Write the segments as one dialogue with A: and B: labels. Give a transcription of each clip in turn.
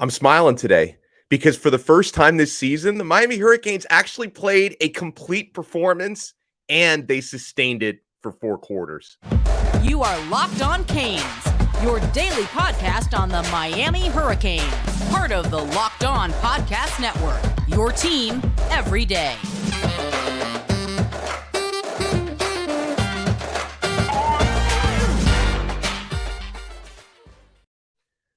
A: I'm smiling today because for the first time this season, the Miami Hurricanes actually played a complete performance and they sustained it for 4 quarters.
B: You are Locked On Canes, your daily podcast on the Miami Hurricanes, part of the Locked On Podcast Network, your team every day.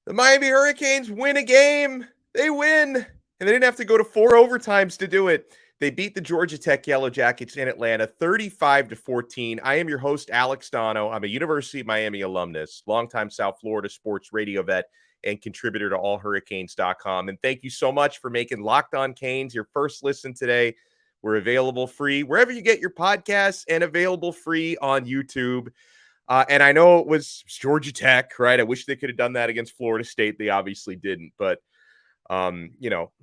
A: The Miami Hurricanes win a game. They win. And they didn't have to go to 4 overtimes to do it. They beat the Georgia Tech Yellow Jackets in Atlanta 35-14. I am your host, Alex Donno. I'm a University of Miami alumnus, longtime South Florida sports radio vet, and contributor to allhurricanes.com. And thank you so much for making Locked On Canes your first listen today. We're available free wherever you get your podcasts and available free on YouTube. And I know it was Georgia Tech, right? I wish they could have done that against Florida State. They obviously didn't, but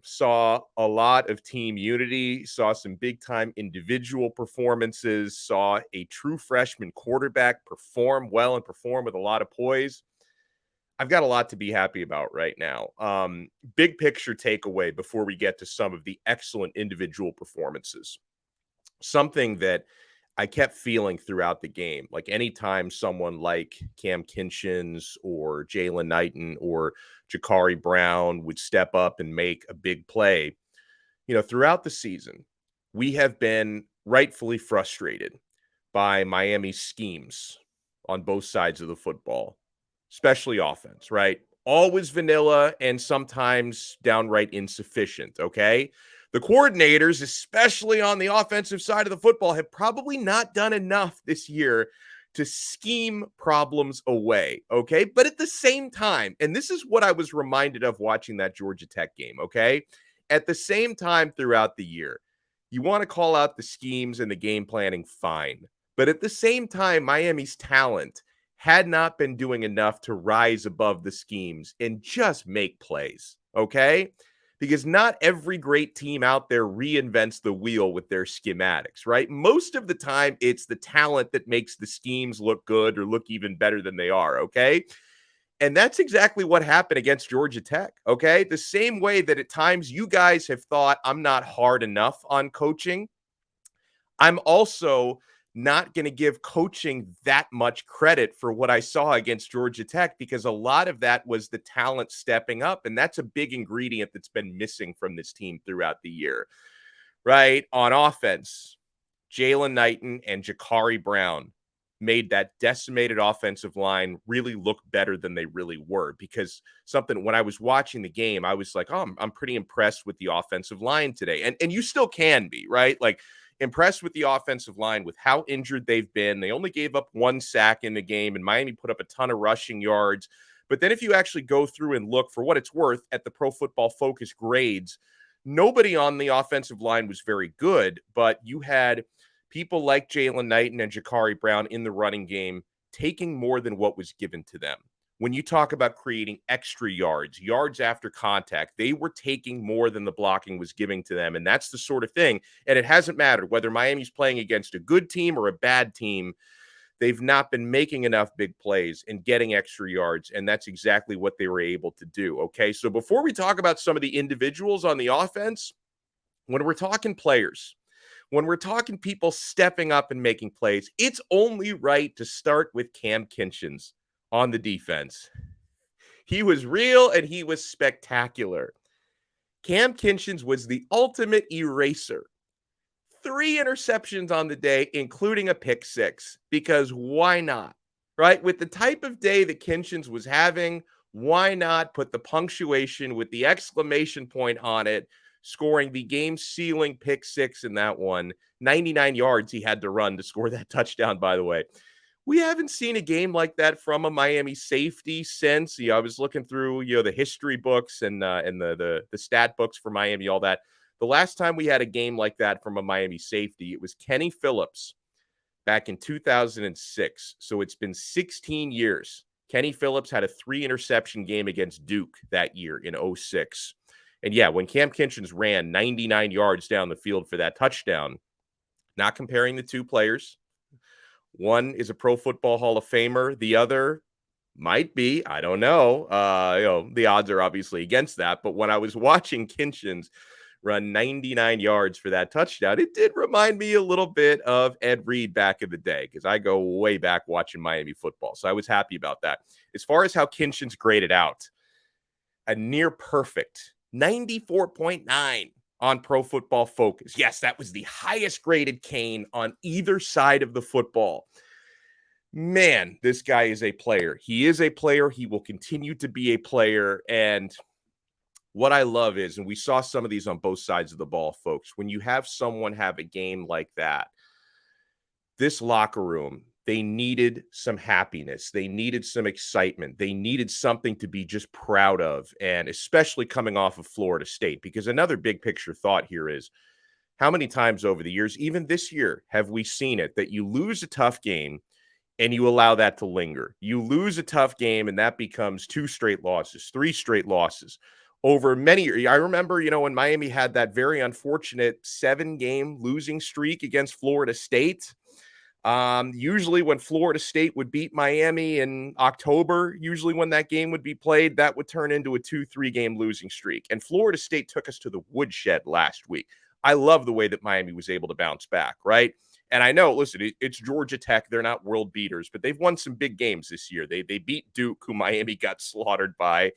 A: saw a lot of team unity, saw some big time individual performances, saw a true freshman quarterback perform well and perform with a lot of poise. I've got a lot to be happy about right now. Big picture takeaway before we get to some of the excellent individual performances. Something that I kept feeling throughout the game, like anytime someone like Kam Kinchens or Jaylan Knighton or Jacurri Brown would step up and make a big play, throughout the season, we have been rightfully frustrated by Miami's schemes on both sides of the football, especially offense, right? Always vanilla and sometimes downright insufficient, okay? The coordinators, especially on the offensive side of the football, have probably not done enough this year to scheme problems away, okay? But at the same time, and this is what I was reminded of watching that Georgia Tech game, okay? At the same time throughout the year, you want to call out the schemes and the game planning, fine. But at the same time, Miami's talent had not been doing enough to rise above the schemes and just make plays, okay? Because not every great team out there reinvents the wheel with their schematics, right? Most of the time, it's the talent that makes the schemes look good or look even better than they are, okay? And that's exactly what happened against Georgia Tech, okay? The same way that at times you guys have thought I'm not hard enough on coaching, I'm also not going to give coaching that much credit for what I saw against Georgia Tech because a lot of that was the talent stepping up. And that's a big ingredient that's been missing from this team throughout the year, right? On offense, Jaylan Knighton and Jacurri Brown made that decimated offensive line really look better than they really were because when I was watching the game, I was like, oh, I'm pretty impressed with the offensive line today. And you still can be, right? Like, impressed with the offensive line with how injured they've been. They only gave up 1 sack in the game, and Miami put up a ton of rushing yards. But then if you actually go through and look for what it's worth at the Pro Football Focus grades, nobody on the offensive line was very good, but you had people like Jaylan Knighton and Jacurri Brown in the running game taking more than what was given to them. When you talk about creating extra yards after contact, they were taking more than the blocking was giving to them. And that's the sort of thing. And it hasn't mattered whether Miami's playing against a good team or a bad team. They've not been making enough big plays and getting extra yards. And that's exactly what they were able to do. Okay. So before we talk about some of the individuals on the offense, when we're talking players, when we're talking people stepping up and making plays, it's only right to start with Kam Kinchens on the defense. He was real and he was spectacular. Kam Kinchens was the ultimate eraser. 3 interceptions on the day, including a pick 6, because why not? Right? With the type of day that Kinchens was having, why not put the punctuation with the exclamation point on it, scoring the game-sealing pick 6 in that one. 99 yards he had to run to score that touchdown, by the way. We haven't seen a game like that from a Miami safety since. I was looking through, the history books and the stat books for Miami, all that. The last time we had a game like that from a Miami safety, it was Kenny Phillips back in 2006. So it's been 16 years. Kenny Phillips had a 3-interception game against Duke that year in 2006. And yeah, when Kam Kinchens ran 99 yards down the field for that touchdown, not comparing the two players. One is a Pro Football Hall of Famer. The other Might be. I don't know. The odds are obviously against that. But when I was watching Kinchens run 99 yards for that touchdown, it did remind me a little bit of Ed Reed back in the day, because I go way back watching Miami football. So I was happy about that. As far as how Kinchens graded out, a near perfect 94.9 on Pro Football Focus. Yes, that was the highest graded Kane on either side of the football. Man, this guy is a player. He is a player. He will continue to be a player. And what I love is, and we saw some of these on both sides of the ball, folks, when you have someone have a game like that, this locker room, they needed some happiness. They needed some excitement. They needed something to be just proud of, and especially coming off of Florida State, because another big picture thought here is, how many times over the years, even this year, have we seen it that you lose a tough game and you allow that to linger? You lose a tough game and that becomes 2 straight losses, 3 straight losses over many years. I remember, when Miami had that very unfortunate 7-game losing streak against Florida State. Usually when Florida State would beat Miami in October, usually when that game would be played, that would turn into a 2-3 game losing streak. And Florida State took us to the woodshed last week. I love the way that Miami was able to bounce back, right? And I know, listen, it's Georgia Tech. They're not world beaters, but they've won some big games this year. They beat Duke, who Miami got slaughtered by.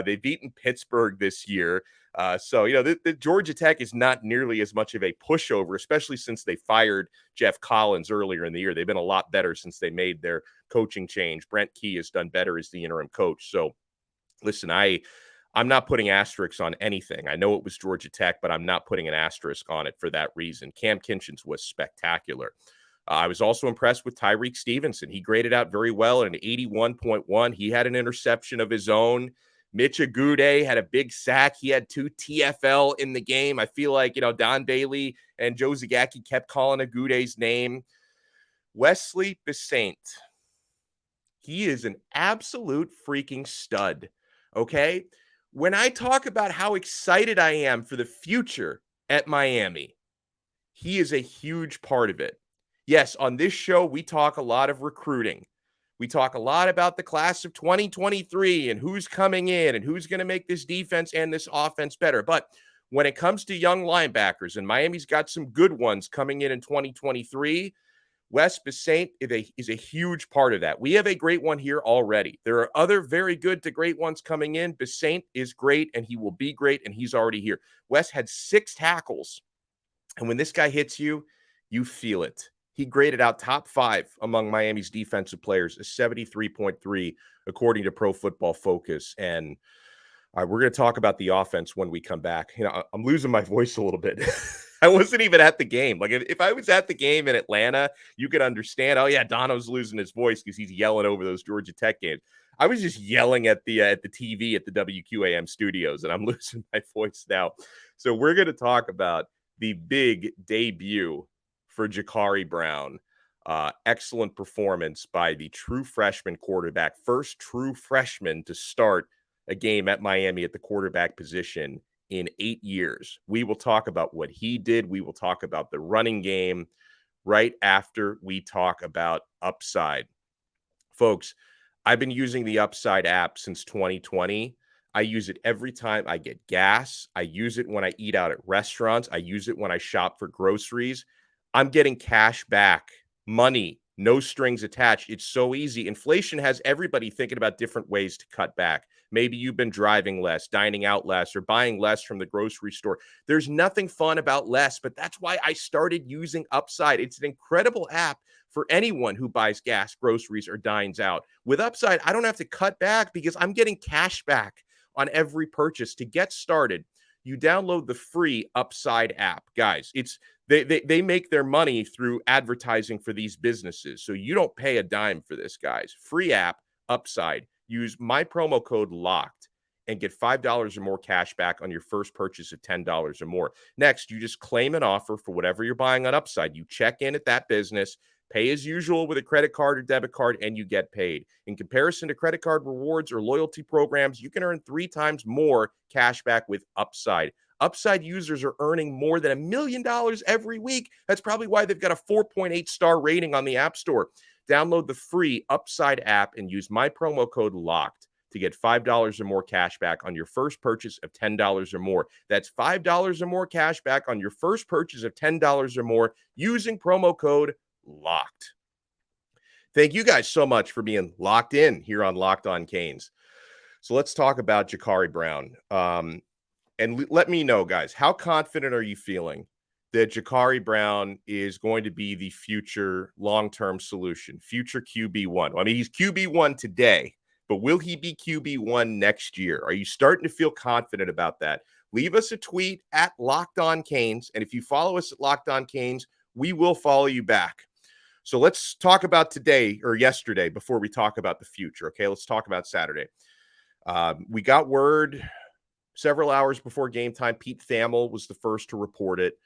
A: They've beaten Pittsburgh this year. So the Georgia Tech is not nearly as much of a pushover, especially since they fired Jeff Collins earlier in the year. They've been a lot better since they made their coaching change. Brent Key has done better as the interim coach. So listen, I'm not putting asterisks on anything. I know it was Georgia Tech, but I'm not putting an asterisk on it for that reason. Kam Kinchens was spectacular. I was also impressed with Tyreek Stevenson. He graded out very well at an 81.1. He had an interception of his own. Mitch Agude had a big sack. He had 2 TFL in the game. I feel like, Don Bailey and Joe Zagacki kept calling Agude's name. Wesley Bissaint. He is an absolute freaking stud, okay? When I talk about how excited I am for the future at Miami, he is a huge part of it. Yes, on this show, we talk a lot of recruiting. We talk a lot about the class of 2023 and who's coming in and who's going to make this defense and this offense better. But when it comes to young linebackers, and Miami's got some good ones coming in 2023, Wes Bissaint is a huge part of that. We have a great one here already. There are other very good to great ones coming in. Bissaint is great, and he will be great, and he's already here. Wes had 6 tackles, and when this guy hits you, you feel it. He graded out top 5 among Miami's defensive players, a 73.3, according to Pro Football Focus. And all right, we're going to talk about the offense when we come back. I'm losing my voice a little bit. I wasn't even at the game. Like, if I was at the game in Atlanta, you could understand, oh, yeah, Donno's losing his voice because he's yelling over those Georgia Tech games. I was just yelling at the TV at the WQAM studios, and I'm losing my voice now. So we're going to talk about the big debut for Jacurri Brown. Excellent performance by the true freshman quarterback. First true freshman to start a game at Miami at the quarterback position in 8 years. We will talk about what he did. We will talk about the running game right after we talk about Upside. Folks, I've been using the Upside app since 2020. I use it every time I get gas. I use it when I eat out at restaurants. I use it when I shop for groceries. I'm getting cash back, money, no strings attached. It's so easy. Inflation has everybody thinking about different ways to cut back. Maybe you've been driving less, dining out less, or buying less from the grocery store. There's nothing fun about less, but that's why I started using Upside. It's an incredible app for anyone who buys gas, groceries, or dines out. With Upside, I don't have to cut back because I'm getting cash back on every purchase. To get started, you download the free Upside app. Guys, they make their money through advertising for these businesses, so you don't pay a dime for this, guys. Free app, Upside. Use my promo code LOCKED and get $5 or more cash back on your first purchase of $10 or more. Next, you just claim an offer for whatever you're buying on Upside. You check in at that business, pay as usual with a credit card or debit card, and you get paid. In comparison to credit card rewards or loyalty programs, you can earn 3 times more cash back with Upside. Upside users are earning more than $1 million every week. That's probably why they've got a 4.8 star rating on the App Store. Download the free Upside app and use my promo code LOCKED to get $5 or more cash back on your first purchase of $10 or more. That's $5 or more cash back on your first purchase of $10 or more using promo code LOCKED. Thank you guys so much for being locked in here on Locked On Canes. So let's talk about Jacurri Brown. Let me know, guys, how confident are you feeling that Jacurri Brown is going to be the future long-term solution, future QB1? I mean, he's QB1 today, but will he be QB1 next year? Are you starting to feel confident about that? Leave us a tweet at Locked On Canes, and if you follow us at Locked On Canes, we will follow you back. So let's talk about today or yesterday before we talk about the future, okay? Let's talk about Saturday. We got word several hours before game time. Pete Thamel was the first to report it,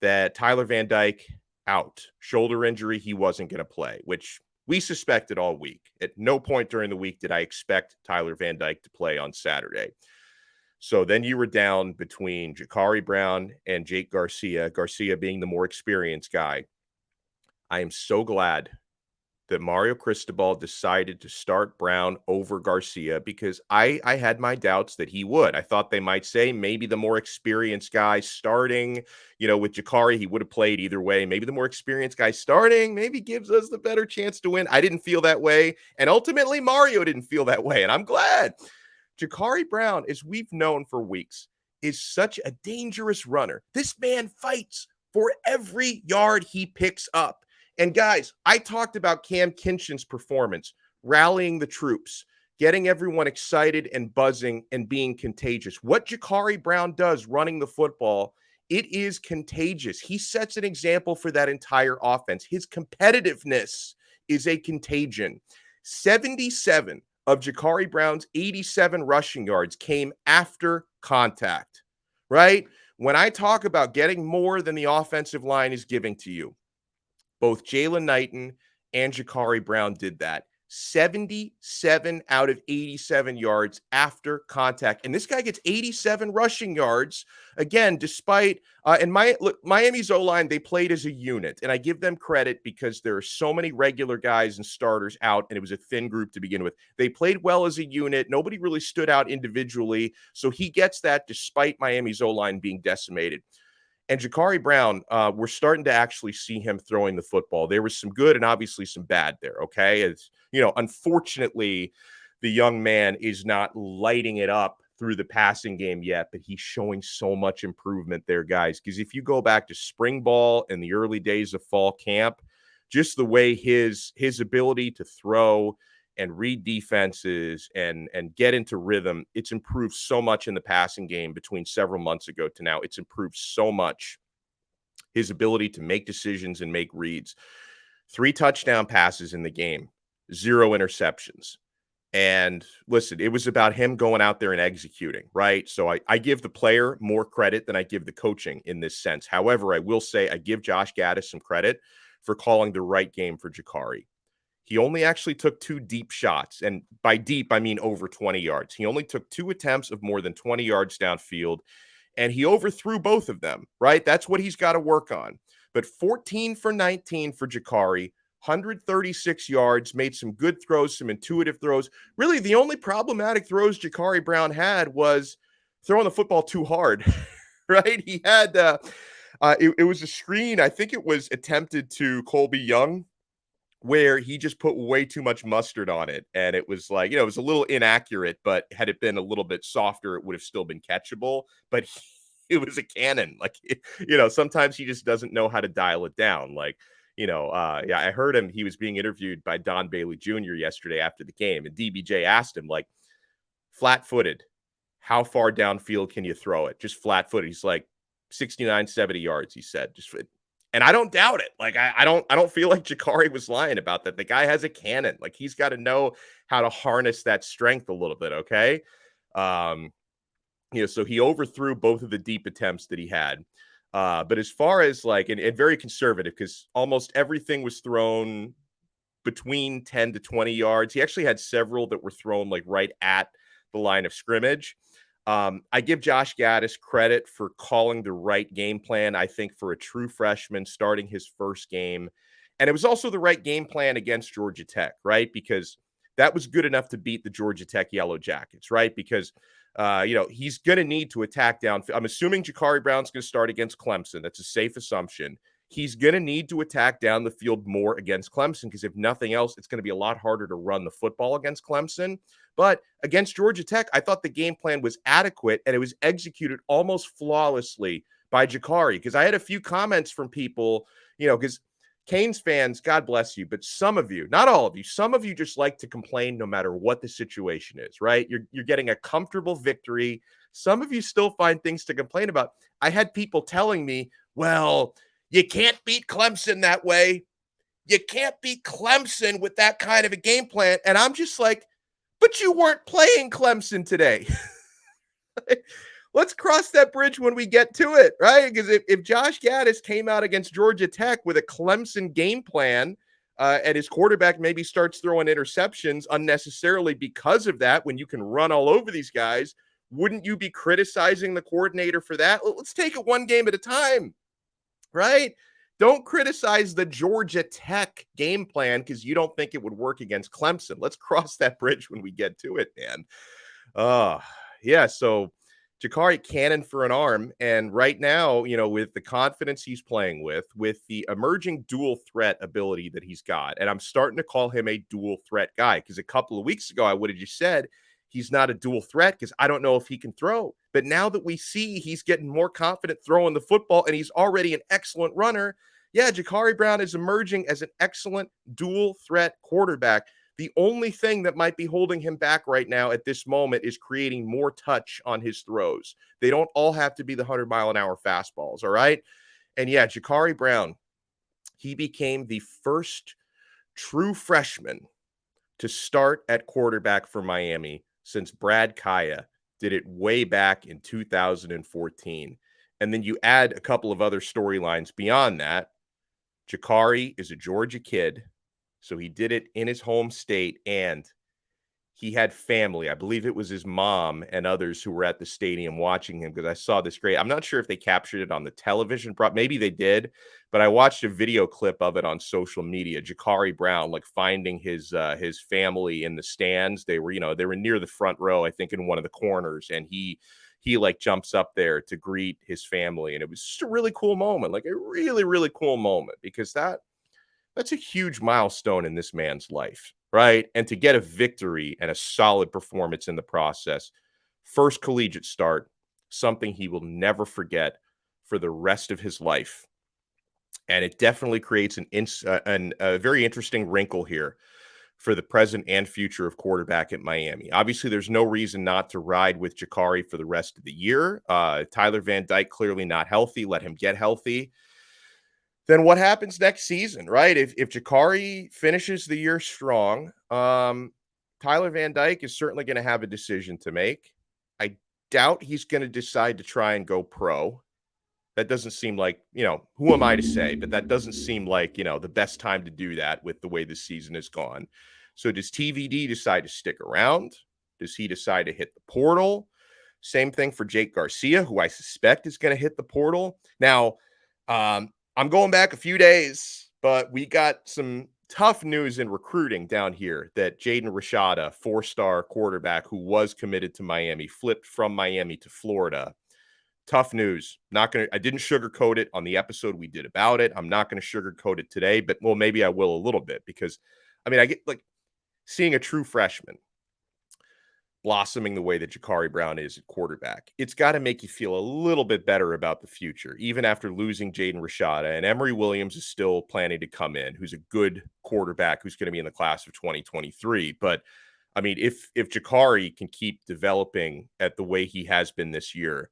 A: that Tyler Van Dyke out. Shoulder injury, he wasn't going to play, which we suspected all week. At no point during the week did I expect Tyler Van Dyke to play on Saturday. So then you were down between Jacurri Brown and Jake Garcia, Garcia being the more experienced guy. I am so glad that Mario Cristobal decided to start Brown over Garcia, because I had my doubts that he would. I thought they might say maybe the more experienced guy starting, with Jacurri, he would have played either way. Maybe the more experienced guy starting maybe gives us the better chance to win. I didn't feel that way. And ultimately, Mario didn't feel that way. And I'm glad. Jacurri Brown, as we've known for weeks, is such a dangerous runner. This man fights for every yard he picks up. And guys, I talked about Kam Kinchens' performance, rallying the troops, getting everyone excited and buzzing and being contagious. What Jacurri Brown does running the football, it is contagious. He sets an example for that entire offense. His competitiveness is a contagion. 77 of Jacurri Brown's 87 rushing yards came after contact, right? When I talk about getting more than the offensive line is giving to you, both Jaylan Knighton and Jacurri Brown did that. 77 out of 87 yards after contact. And this guy gets 87 rushing yards. Again, despite, Miami's O-line, they played as a unit. And I give them credit because there are so many regular guys and starters out, and it was a thin group to begin with. They played well as a unit. Nobody really stood out individually. So he gets that despite Miami's O-line being decimated. And Jacurri Brown, we're starting to actually see him throwing the football. There was some good and obviously some bad there, okay? It's, unfortunately, the young man is not lighting it up through the passing game yet, but he's showing so much improvement there, guys. Because if you go back to spring ball and the early days of fall camp, just the way his ability to throw and read defenses and get into rhythm, it's improved so much in the passing game between several months ago to now. It's improved so much. His ability to make decisions and make reads. 3 touchdown passes in the game, 0 interceptions. And listen, it was about him going out there and executing, right? So I give the player more credit than I give the coaching in this sense. However, I will say I give Josh Gaddis some credit for calling the right game for Jacurri. He only actually took 2 deep shots. And by deep, I mean over 20 yards. He only took 2 attempts of more than 20 yards downfield, and he overthrew both of them, right? That's what he's got to work on. But 14 for 19 for Jacurri, 136 yards, made some good throws, some intuitive throws. Really, the only problematic throws Jacurri Brown had was throwing the football too hard, right? He had, it was a screen, I think it was attempted to Colby Young, where he just put way too much mustard on it. And it was like, it was a little inaccurate, but had it been a little bit softer, it would have still been catchable. But it was a cannon. Like, sometimes he just doesn't know how to dial it down. Like, I heard him. He was being interviewed by Don Bailey Jr. yesterday after the game. And DBJ asked him, like, flat-footed, how far downfield can you throw it? Just flat-footed. He's like, 69, 70 yards, he said. And I don't doubt it. Like, I don't feel like Jacurri was lying about that. The guy has a cannon. Like, he's got to know how to harness that strength a little bit, okay? So he overthrew both of the deep attempts that he had. But as far as and very conservative, because almost everything was thrown between 10 to 20 yards. He actually had several that were thrown right at the line of scrimmage. I give Josh Gaddis credit for calling the right game plan, I think, for a true freshman starting his first game. And it was also the right game plan against Georgia Tech, right? Because that was good enough to beat the Georgia Tech Yellow Jackets, right? Because, he's going to need to attack down. I'm assuming Jacurri Brown's going to start against Clemson. That's a safe assumption. He's going to need to attack down the field more against Clemson because if nothing else, it's going to be a lot harder to run the football against Clemson. But against Georgia Tech, I thought the game plan was adequate and it was executed almost flawlessly by Jacurri, because I had a few comments from people, because Canes fans, God bless you, but some of you, not all of you, some of you just like to complain no matter what the situation is, right? You're getting a comfortable victory. Some of you still find things to complain about. I had people telling me, well, you can't beat Clemson that way. You can't beat Clemson with that kind of a game plan. And I'm just like, but you weren't playing Clemson today. Let's cross that bridge when we get to it, right? Because if Josh Gaddis came out against Georgia Tech with a Clemson game plan, and his quarterback maybe starts throwing interceptions unnecessarily because of that, when you can run all over these guys, wouldn't you be criticizing the coordinator for that? Let's take it one game at a time, right? Don't criticize the Georgia Tech game plan because you don't think it would work against Clemson. Let's cross that bridge when we get to it, man. Yeah, so Jacurri cannon for an arm. And right now, with the confidence he's playing with the emerging dual threat ability that he's got, and I'm starting to call him a dual threat guy because a couple of weeks ago, I would have just said he's not a dual threat because I don't know if he can throw. But now that we see he's getting more confident throwing the football and he's already an excellent runner, yeah, Jacurri Brown is emerging as an excellent dual threat quarterback. The only thing that might be holding him back right now at this moment is creating more touch on his throws. They don't all have to be the 100-mile-an-hour fastballs, all right? And yeah, Jacurri Brown, he became the first true freshman to start at quarterback for Miami since Brad Kaya did it way back in 2014. And then you add a couple of other storylines beyond that. Jacurri is a Georgia kid, so he did it in his home state, and he had family. I believe it was his mom and others who were at the stadium watching him, because I saw this great. I'm not sure if they captured it on the television. Maybe they did, but I watched a video clip of it on social media. Jacurri Brown, like finding his family in the stands. They were near the front row, I think, in one of the corners, and he like jumps up there to greet his family, and it was just a really cool moment, like a really, really cool moment, because that's a huge milestone in this man's life, right? And to get a victory and a solid performance in the process, first collegiate start, something he will never forget for the rest of his life. And it definitely creates a very interesting wrinkle here for the present and future of quarterback at Miami. Obviously, there's no reason not to ride with Jacurri for the rest of the year. Tyler Van Dyke clearly not healthy. Let him get healthy. Then what happens next season, right? If Jacurri finishes the year strong, Tyler Van Dyke is certainly going to have a decision to make. I doubt he's going to decide to try and go pro. That doesn't seem like, who am I to say? But that doesn't seem like, the best time to do that with the way the season has gone. So does TVD decide to stick around? Does he decide to hit the portal? Same thing for Jake Garcia, who I suspect is going to hit the portal. Now, I'm going back a few days, but we got some tough news in recruiting down here that Jaden Rashada, 4-star quarterback who was committed to Miami, flipped from Miami to Florida. Tough news. I didn't sugarcoat it on the episode we did about it. I'm not going to sugarcoat it today, but maybe I will a little bit, because I get like seeing a true freshman blossoming the way that Jacurri Brown is at quarterback. It's got to make you feel a little bit better about the future, even after losing Jaden Rashada. And Emory Williams is still planning to come in, who's a good quarterback who's going to be in the class of 2023. But if Jacurri can keep developing at the way he has been this year,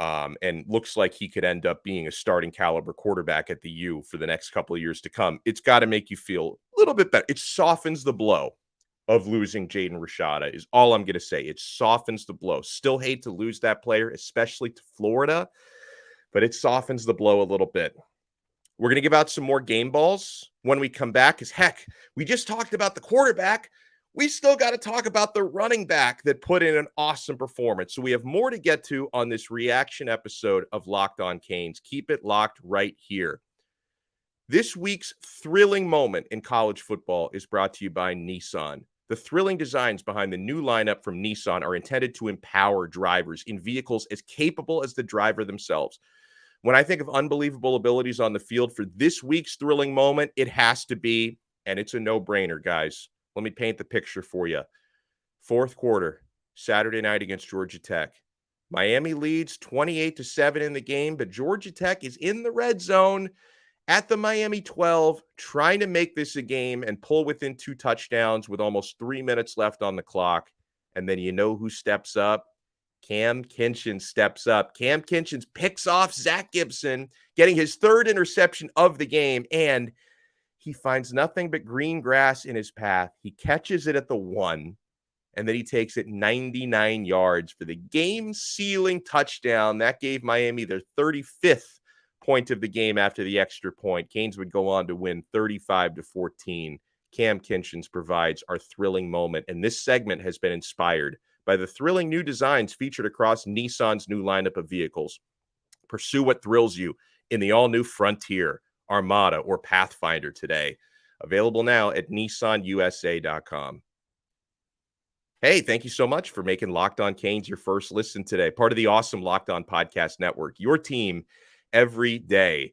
A: and looks like he could end up being a starting caliber quarterback at the U for the next couple of years to come, it's got to make you feel a little bit better. It softens the blow of losing Jaden Rashada is all I'm going to say. It softens the blow. Still hate to lose that player, especially to Florida, but it softens the blow a little bit. We're going to give out some more game balls when we come back, because heck, we just talked about the quarterback. We still got to talk about the running back that put in an awesome performance. So we have more to get to on this reaction episode of Locked On Canes. Keep it locked right here. This week's thrilling moment in college football is brought to you by Nissan. The thrilling designs behind the new lineup from Nissan are intended to empower drivers in vehicles as capable as the driver themselves. When I think of unbelievable abilities on the field for this week's thrilling moment, it has to be, and it's a no-brainer, guys. Let me paint the picture for you. Fourth quarter, Saturday night against Georgia Tech. Miami leads 28-7 in the game, but Georgia Tech is in the red zone at the Miami 12, trying to make this a game and pull within 2 touchdowns with almost 3 minutes left on the clock. And then you know who steps up? Kam Kinchens steps up. Kam Kinchens picks off Zach Gibson, getting his 3rd interception of the game, and he finds nothing but green grass in his path. He catches it at the 1, and then he takes it 99 yards for the game-sealing touchdown. That gave Miami their 35th point of the game after the extra point. Canes would go on to win 35-14. Kam Kinchens provides our thrilling moment, and this segment has been inspired by the thrilling new designs featured across Nissan's new lineup of vehicles. Pursue what thrills you in the all-new Frontier, Armada, or Pathfinder today. Available now at nissanusa.com. Hey, thank you so much for making Locked On Canes your first listen today. Part of the awesome Locked On Podcast Network, your team every day.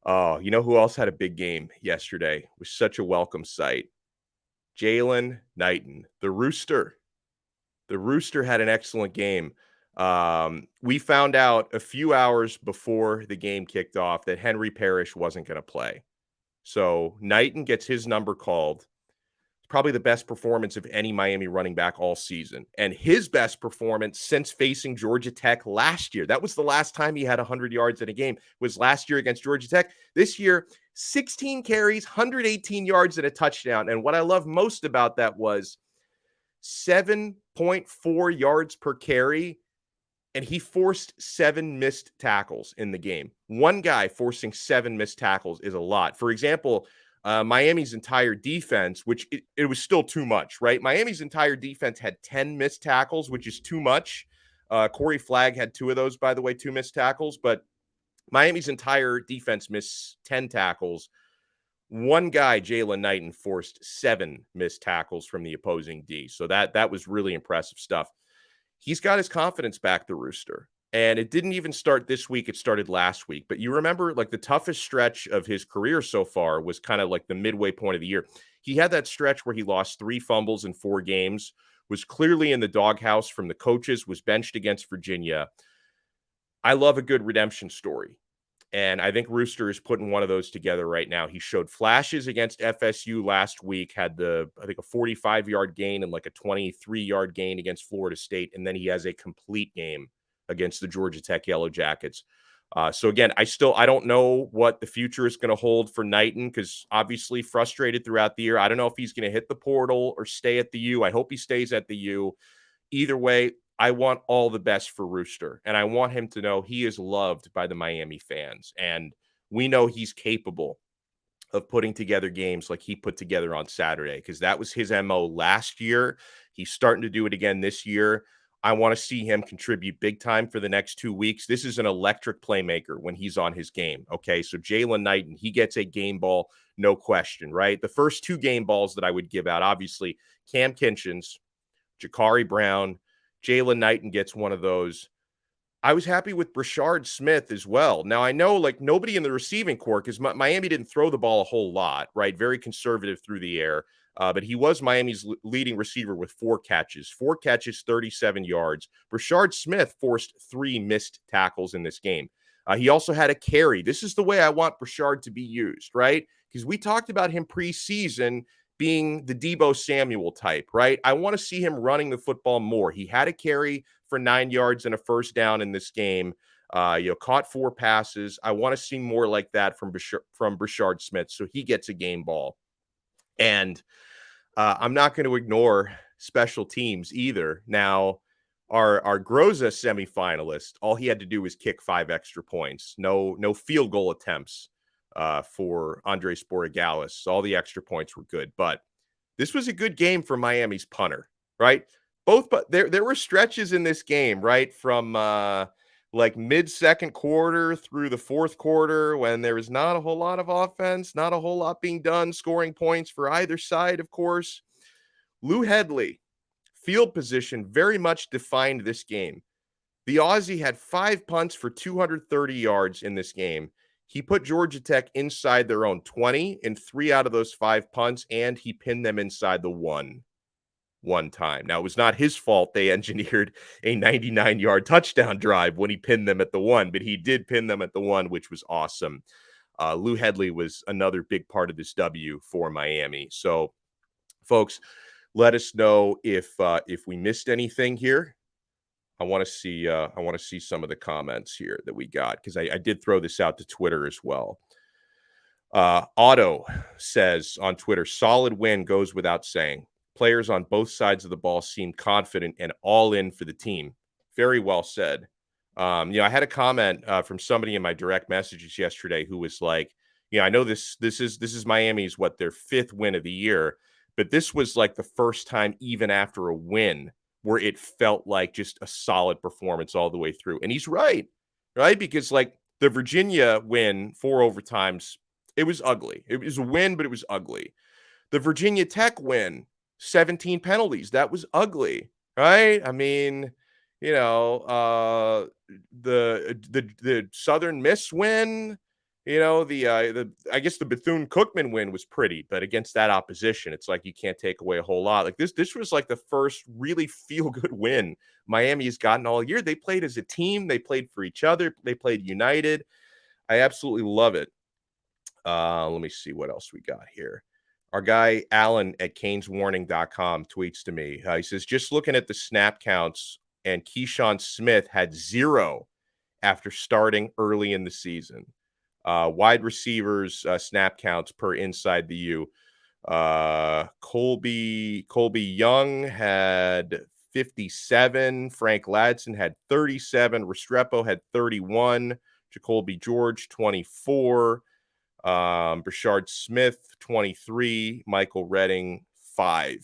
A: Oh, you know who else had a big game yesterday? It was such a welcome sight. Jaylan Knighton, the Rooster. The Rooster had an excellent game. We found out a few hours before the game kicked off that Henry Parrish wasn't going to play. So Knighton gets his number called. Probably the best performance of any Miami running back all season. And his best performance since facing Georgia Tech last year. That was the last time he had 100 yards in a game, was last year against Georgia Tech. This year, 16 carries, 118 yards and a touchdown. And what I love most about that was 7.4 yards per carry, and he forced 7 missed tackles in the game. One guy forcing 7 missed tackles is a lot. For example, Miami's entire defense, which it was still too much, right? Miami's entire defense had 10 missed tackles, which is too much. Corey Flagg had 2 of those, by the way, 2 missed tackles, but Miami's entire defense missed 10 tackles. One guy, Jaylan Knighton, forced 7 missed tackles from the opposing D. So that was really impressive stuff. He's got his confidence back, the Rooster. And it didn't even start this week. It started last week. But you remember, like, the toughest stretch of his career so far was kind of like the midway point of the year. He had that stretch where he lost 3 fumbles in 4 games, was clearly in the doghouse from the coaches, was benched against Virginia. I love a good redemption story. And I think Rooster is putting one of those together right now. He showed flashes against FSU last week, had a 45-yard gain and like a 23-yard gain against Florida State. And then he has a complete game against the Georgia Tech Yellow Jackets. So again, I don't know what the future is going to hold for Knighton, because obviously frustrated throughout the year. I don't know if he's going to hit the portal or stay at the U. I hope he stays at the U. Either way, I want all the best for Rooster, and I want him to know he is loved by the Miami fans. And we know he's capable of putting together games like he put together on Saturday, because that was his MO last year. He's starting to do it again this year. I want to see him contribute big time for the next 2 weeks. This is an electric playmaker when he's on his game. Okay, so Jaylan Knighton, he gets a game ball, no question, right? The first 2 game balls that I would give out, obviously, Kam Kinchens, Jacurri Brown, Jaylan Knighton gets one of those. I was happy with Brashard Smith as well. Now, I know, like, nobody in the receiving corps, because Miami didn't throw the ball a whole lot, right? Very conservative through the air. But he was Miami's leading receiver with 4 catches. 4 catches, 37 yards. Brashard Smith forced 3 missed tackles in this game. He also had a carry. This is the way I want Brashard to be used, right? Because we talked about him preseason being the Deebo Samuel type, right? I want to see him running the football more. He had a carry for 9 yards and a first down in this game. Caught 4 passes. I want to see more like that from Brashard Smith, so he gets a game ball. And I'm not going to ignore special teams either. Now, our Groza semifinalist, all he had to do was kick 5 extra points. No field goal attempts for Andres Borregales. All the extra points were good. But this was a good game for Miami's punter, right? But there were stretches in this game, right? From like mid-second quarter through the fourth quarter when there was not a whole lot of offense, not a whole lot being done, scoring points for either side, of course. Lou Hedley, field position very much defined this game. The Aussie had 5 punts for 230 yards in this game. He put Georgia Tech inside their own 20 in 3 out of those 5 punts, and he pinned them inside the one time. Now, it was not his fault they engineered a 99-yard touchdown drive when he pinned them at the 1, but he did pin them at the 1, which was awesome. Lou Hedley was another big part of this W for Miami. So, folks, let us know if we missed anything here. I want to see some of the comments here that we got, because I did throw this out to Twitter as well. Otto says on Twitter, solid win goes without saying. Players on both sides of the ball seem confident and all in for the team. Very well said. I had a comment from somebody in my direct messages yesterday who was like, I know this is Miami's their 5th win of the year, but this was like the first time even after a win where it felt like just a solid performance all the way through. And he's right? Because like the Virginia win 4 overtimes, it was ugly. It was a win, but it was ugly. The Virginia Tech win, 17 penalties, that was ugly, right? I mean, the Southern Miss win, I guess the Bethune-Cookman win was pretty, but against that opposition, it's like you can't take away a whole lot. Like this was like the first really feel-good win Miami has gotten all year. They played as a team. They played for each other. They played united. I absolutely love it. Let me see what else we got here. Our guy Alan at caneswarning.com tweets to me. He says, just looking at the snap counts, and Keyshawn Smith had 0 after starting early in the season. Wide receivers snap counts per Inside the U. Colby Young had 57. Frank Ladson had 37. Restrepo had 31. Jacoby George, 24. Brashard Smith, 23. Michael Redding, 5.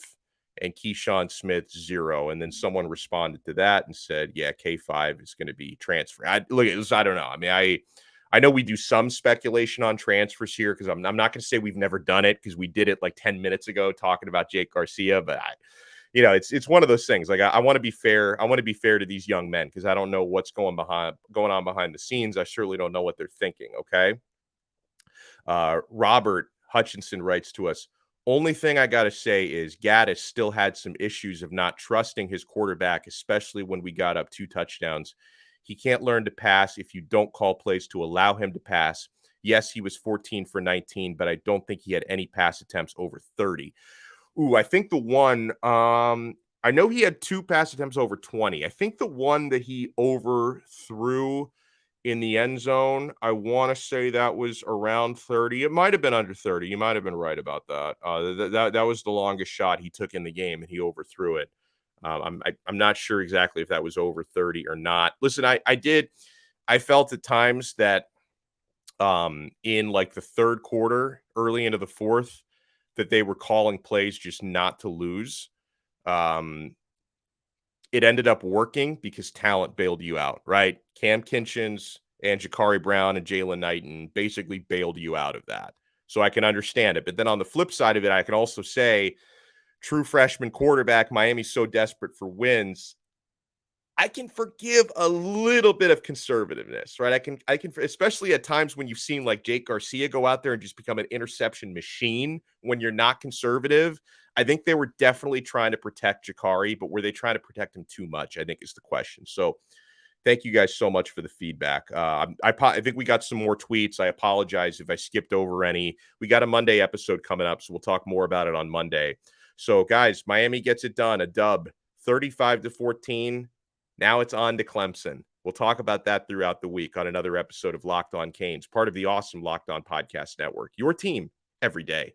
A: And Keyshawn Smith, 0. And then someone responded to that and said, yeah, K5 is going to be transferred. I don't know. I mean, I know we do some speculation on transfers here, because I'm not going to say we've never done it, because we did it like 10 minutes ago talking about Jake Garcia. But it's one of those things. Like I want to be fair. I want to be fair to these young men, because I don't know what's going on behind the scenes. I surely don't know what they're thinking. Okay. Robert Hutchinson writes to us, only thing I got to say is Gaddis still had some issues of not trusting his quarterback, especially when we got up 2 touchdowns. He can't learn to pass if you don't call plays to allow him to pass. Yes, he was 14 for 19, but I don't think he had any pass attempts over 30. Ooh, I think the one, I know he had 2 pass attempts over 20. I think the one that he overthrew in the end zone, I want to say that was around 30. It might have been under 30. You might have been right about that. That was the longest shot he took in the game, and he overthrew it. I'm not sure exactly if that was over 30 or not. Listen, I felt at times that in like the third quarter, early into the fourth, that they were calling plays just not to lose. It ended up working because talent bailed you out, right? Kam Kinchens and Jacurri Brown and Jaylan Knighton basically bailed you out of that. So I can understand it. But then on the flip side of it, I can also say, true freshman quarterback, Miami's so desperate for wins, I can forgive a little bit of conservativeness, right? I can, especially at times when you've seen like Jake Garcia go out there and just become an interception machine when you're not conservative. I think they were definitely trying to protect Jacurri, but were they trying to protect him too much, I think is the question. So thank you guys so much for the feedback. I think we got some more tweets. I apologize if I skipped over any. We got a Monday episode coming up, so we'll talk more about it on Monday. So guys, Miami gets it done, a dub, 35-14. Now it's on to Clemson. We'll talk about that throughout the week on another episode of Locked On Canes, part of the awesome Locked On Podcast Network. Your team every day.